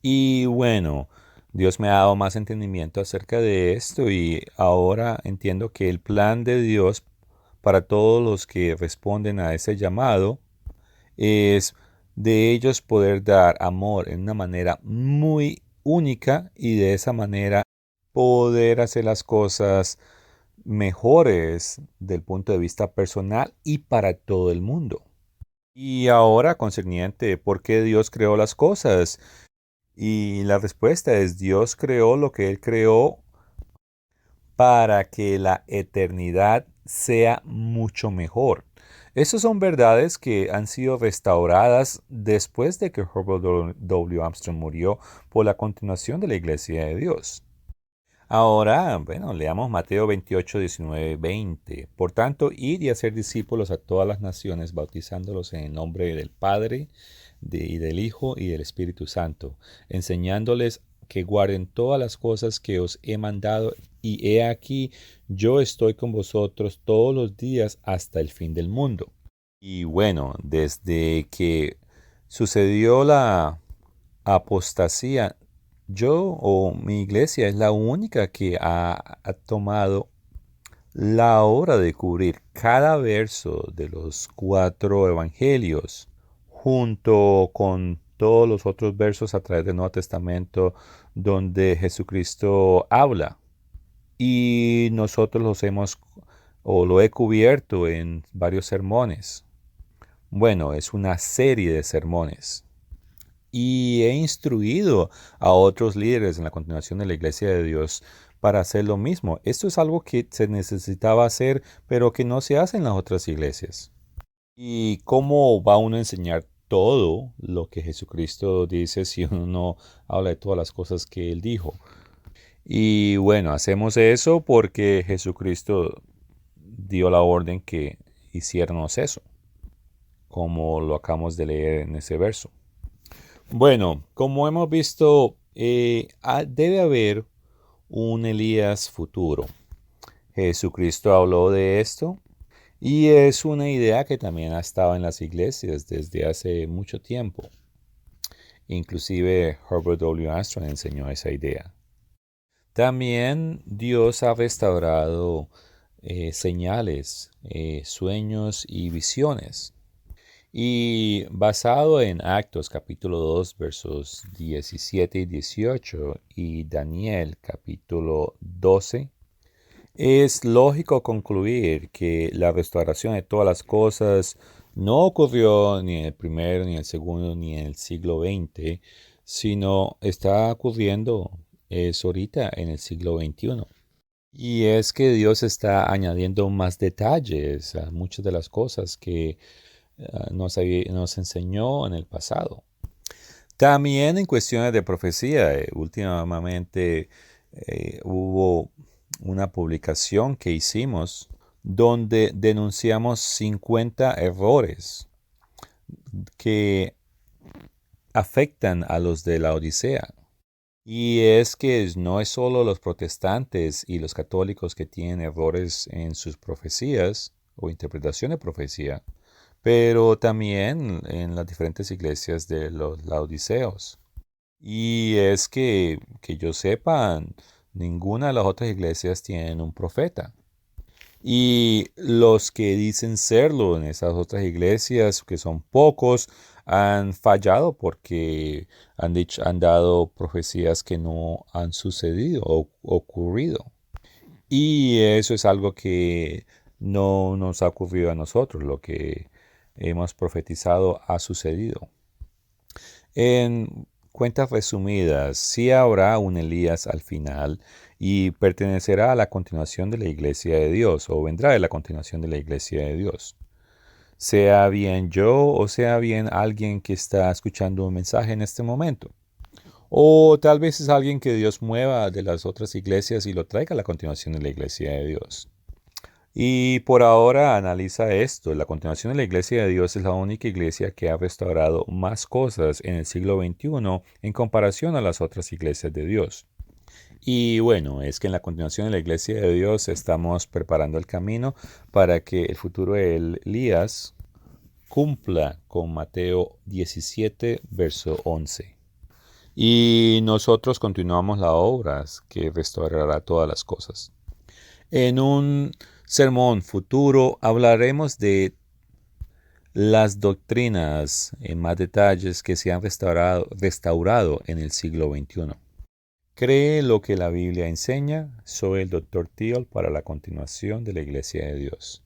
Y bueno, Dios me ha dado más entendimiento acerca de esto y ahora entiendo que el plan de Dios para todos los que responden a ese llamado es de ellos poder dar amor en una manera muy única y de esa manera poder hacer las cosas mejores del punto de vista personal y para todo el mundo. Y ahora concerniente, ¿por qué Dios creó las cosas? Y la respuesta es Dios creó lo que Él creó para que la eternidad sea mucho mejor. Esas son verdades que han sido restauradas después de que Herbert W. Armstrong murió por la continuación de la Iglesia de Dios. Ahora, bueno, leamos Mateo 28, 19, 20. Por tanto, id y hacer discípulos a todas las naciones, bautizándolos en el nombre del Padre, y del Hijo y del Espíritu Santo, enseñándoles que guarden todas las cosas que os he mandado, y he aquí, yo estoy con vosotros todos los días hasta el fin del mundo. Y bueno, desde que sucedió la apostasía, yo o mi iglesia es la única que ha tomado la hora de cubrir cada verso de los 4 evangelios junto con todos los otros versos a través del Nuevo Testamento donde Jesucristo habla. Y nosotros los hemos o lo he cubierto en varios sermones. Bueno, es una serie de sermones. Y he instruido a otros líderes en la continuación de la Iglesia de Dios para hacer lo mismo. Esto es algo que se necesitaba hacer, pero que no se hace en las otras iglesias. ¿Y cómo va uno a enseñar todo lo que Jesucristo dice si uno no habla de todas las cosas que Él dijo? Y bueno, hacemos eso porque Jesucristo dio la orden que hiciéramos eso, como lo acabamos de leer en ese verso. Bueno, como hemos visto, debe haber un Elías futuro. Jesucristo habló de esto y es una idea que también ha estado en las iglesias desde hace mucho tiempo. Inclusive Herbert W. Armstrong enseñó esa idea. También Dios ha restaurado señales, sueños y visiones. Y basado en Actos capítulo 2 versos 17 y 18 y Daniel capítulo 12, es lógico concluir que la restauración de todas las cosas no ocurrió ni en el primero, ni en el segundo, ni en el siglo XX, sino está ocurriendo es ahorita en el siglo XXI. Y es que Dios está añadiendo más detalles a muchas de las cosas que nos enseñó en el pasado. También en cuestiones de profecía, últimamente hubo una publicación que hicimos donde denunciamos 50 errores que afectan a los de la Odisea. Y es que no es solo los protestantes y los católicos que tienen errores en sus profecías o interpretación de profecía, pero también en las diferentes iglesias de los laodiceos. Y es que yo sepa, ninguna de las otras iglesias tienen un profeta. Y los que dicen serlo en esas otras iglesias, que son pocos, han fallado porque han dado profecías que no han sucedido o ocurrido. Y eso es algo que no nos ha ocurrido a nosotros. Lo que hemos profetizado ha sucedido. En cuentas resumidas, sí habrá un Elías al final y pertenecerá a la continuación de la iglesia de Dios o vendrá de la continuación de la iglesia de Dios. Sea bien yo o sea bien alguien que está escuchando un mensaje en este momento. O tal vez es alguien que Dios mueva de las otras iglesias y lo traiga a la continuación de la iglesia de Dios. Y por ahora analiza esto. La continuación de la Iglesia de Dios es la única iglesia que ha restaurado más cosas en el siglo XXI en comparación a las otras iglesias de Dios. Y bueno, es que en la continuación de la Iglesia de Dios estamos preparando el camino para que el futuro de Elías cumpla con Mateo 17, verso 11. Y nosotros continuamos la obra que restaurará todas las cosas. En un sermón futuro hablaremos de las doctrinas en más detalles que se han restaurado en el siglo XXI. Cree lo que la Biblia enseña. Soy el Dr. Teal para la continuación de la Iglesia de Dios.